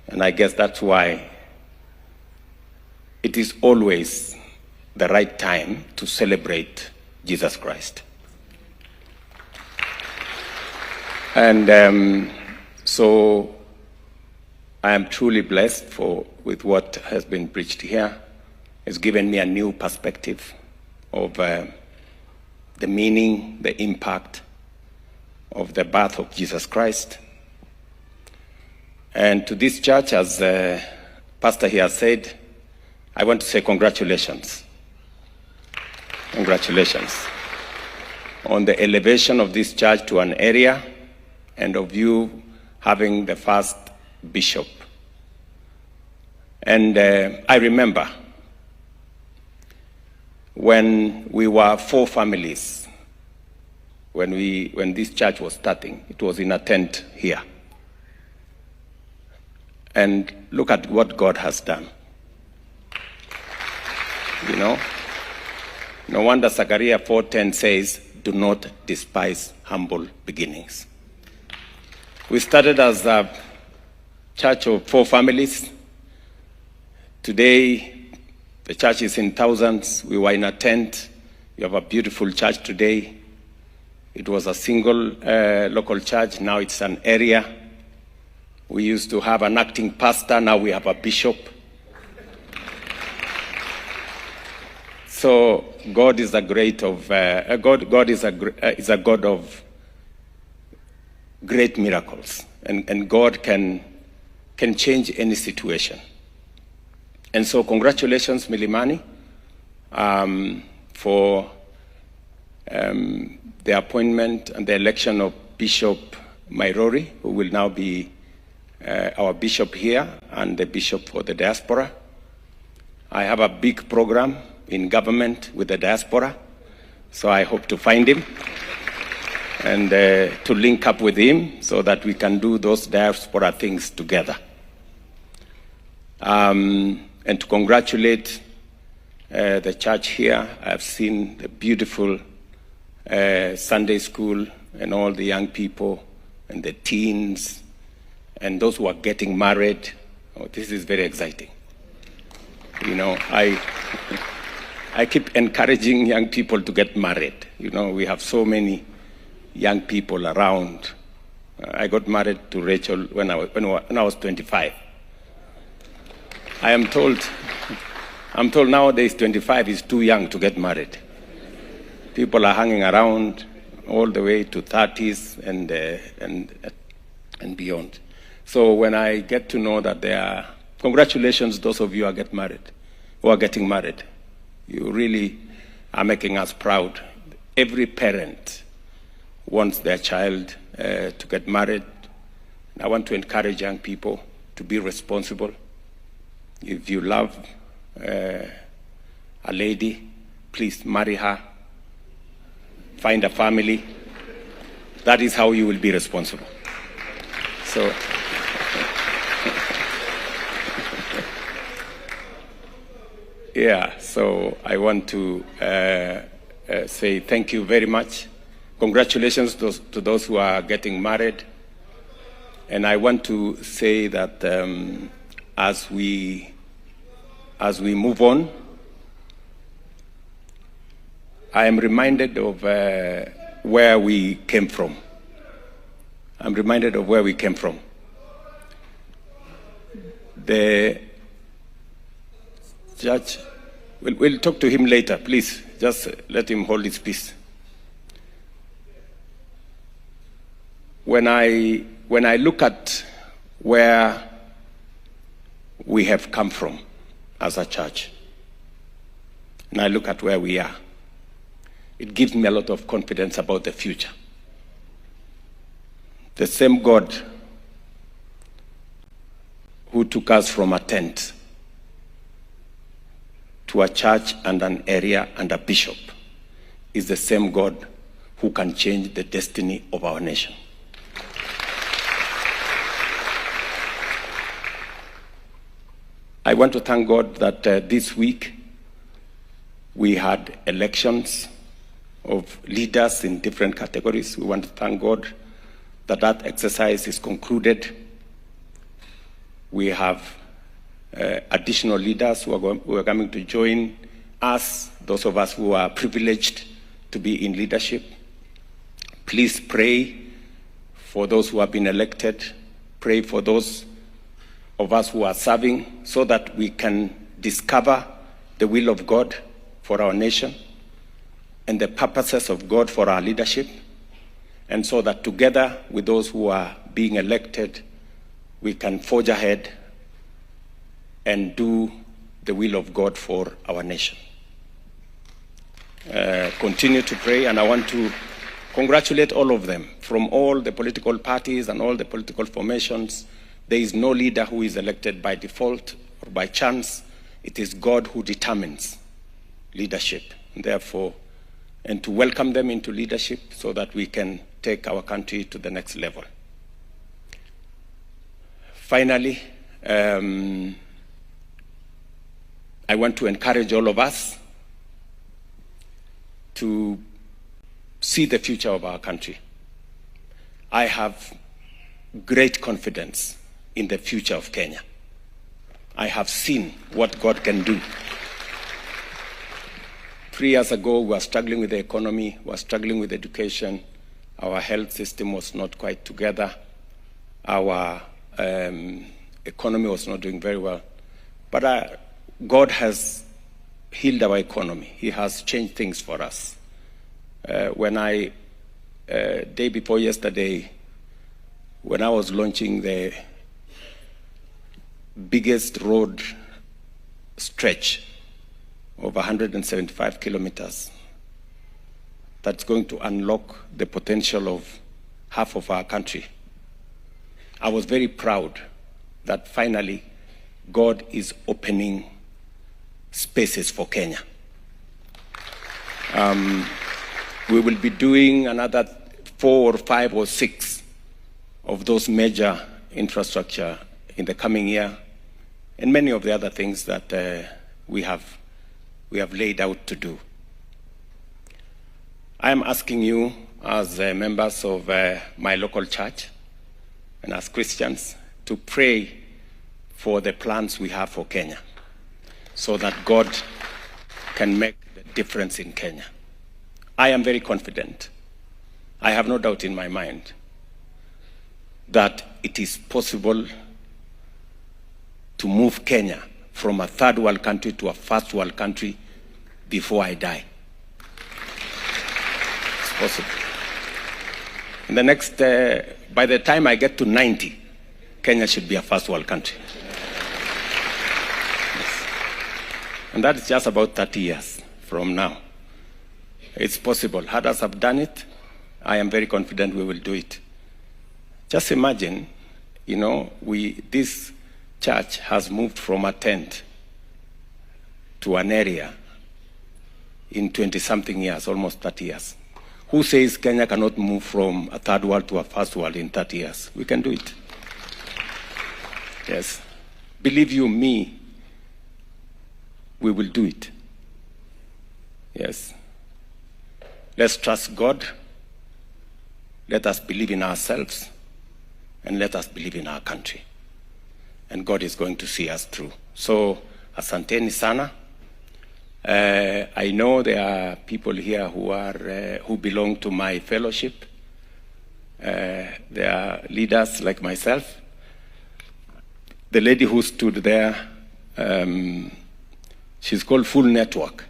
And I guess that's why it is always the right time to celebrate Jesus Christ. And so I am truly blessed with what has been preached here. It's given me a new perspective of the meaning, the impact of the birth of Jesus Christ. And to this church, as the pastor here said, I want to say congratulations. Congratulations on the elevation of this church to an area and of you having the first bishop. And I remember when we were 4 families, when this church was starting, it was in a tent here. And look at what God has done. You know, no wonder Zechariah 4:10 says, do not despise humble beginnings. We started as a church of 4 families. Today, the church is in thousands. We were in a tent. We have a beautiful church today. It was a single local church. Now it's an area. We used to have an acting pastor. Now we have a bishop. So God is a great of God is a God of great miracles, and God can change any situation. And so congratulations, Milimani, for the appointment and the election of Bishop Mairori, who will now be our bishop here and the bishop for the diaspora. I have a big program in government with the diaspora, so I hope to find him and to link up with him so that we can do those diaspora things together. And to congratulate the church here. I've seen the beautiful Sunday school and all the young people and the teens and those who are getting married. Oh, this is very exciting. You know, I keep encouraging young people to get married. You know, we have so many young people around. I got married to Rachel when I was 25. I'm told nowadays 25 is too young to get married. People are hanging around all the way to 30s and beyond. So when I get to know that there are, congratulations those of you who are getting married. You really are making us proud. Every parent wants their child to get married. I want to encourage young people to be responsible. If you love a lady, please marry her. Find a family. That is how you will be responsible. So, yeah, so I want to say thank you very much. Congratulations to those who are getting married. And I want to say that as we move on, I am reminded of where we came from. I'm reminded of where we came from. The church, we'll talk to him later, please. Just let him hold his peace. When I look at where we have come from as a church, and I look at where we are, it gives me a lot of confidence about the future. The same God who took us from a tent to a church and an area and a bishop is the same God who can change the destiny of our nation. I want to thank God that this week we had elections of leaders in different categories. We want to thank God that that exercise is concluded. We have additional leaders who are coming to join us, those of us who are privileged to be in leadership. Please pray for those who have been elected. Pray for those of us who are serving so that we can discover the will of God for our nation and the purposes of God for our leadership, and so that together with those who are being elected, we can forge ahead and do the will of God for our nation. Continue to pray, and I want to congratulate all of them from all the political parties and all the political formations. There is no leader who is elected by default or by chance. It is God who determines leadership. Therefore, and to welcome them into leadership so that we can take our country to the next level. Finally, I want to encourage all of us to see the future of our country. I have great confidence in the future of Kenya. I have seen what God can do. 3 years ago, we were struggling with the economy, we were struggling with education. Our health system was not quite together. Our economy was not doing very well. But God has healed our economy. He has changed things for us. Day before yesterday, when I was launching the biggest road stretch of 175 kilometers that's going to unlock the potential of half of our country, I was very proud that finally God is opening spaces for Kenya. We will be doing another 4 or 5 or 6 of those major infrastructure in the coming year, and many of the other things that we have laid out to do. I am asking you as members of my local church and as Christians to pray for the plans we have for Kenya so that God can make the difference in Kenya. I am very confident. I have no doubt in my mind that it is possible to move Kenya from a third world country to a first world country before I die. It's possible. In the next, by the time I get to 90, Kenya should be a first world country. Yes. And that's just about 30 years from now. It's possible. Others have done it. I am very confident we will do it. Just imagine, this church has moved from a tent to an area in 20-something years, almost 30 years. Who says Kenya cannot move from a third world to a first world in 30 years? We can do it. Yes. Believe you me, we will do it. Yes. Let's trust God. Let us believe in ourselves. And let us believe in our country. And God is going to see us through. So, asanteni sana. I know there are people here who belong to my fellowship. There are leaders like myself. The lady who stood there, she's called Full Network.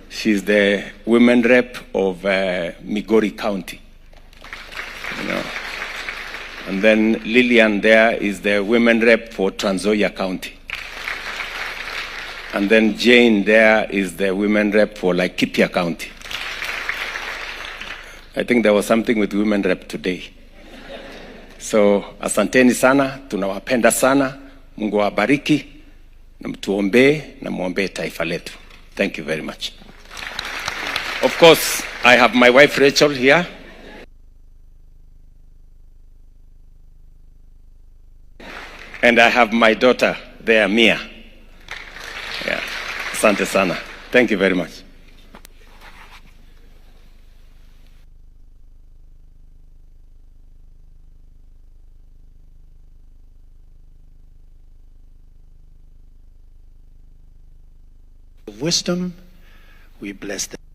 She's the women rep of Migori County. And then Lillian there is the women rep for Trans Nzoia County. And then Jane there is the women rep for Laikipia County. I think there was something with women rep today. So asanteni sana, tunawapenda sana, Mungu awabariki, na mtuombee na muombee taifa letu. Thank you very much. Of course, I have my wife Rachel here. And I have my daughter there, Mia. Yeah. Asante sana. Thank you very much. of wisdom. We bless them.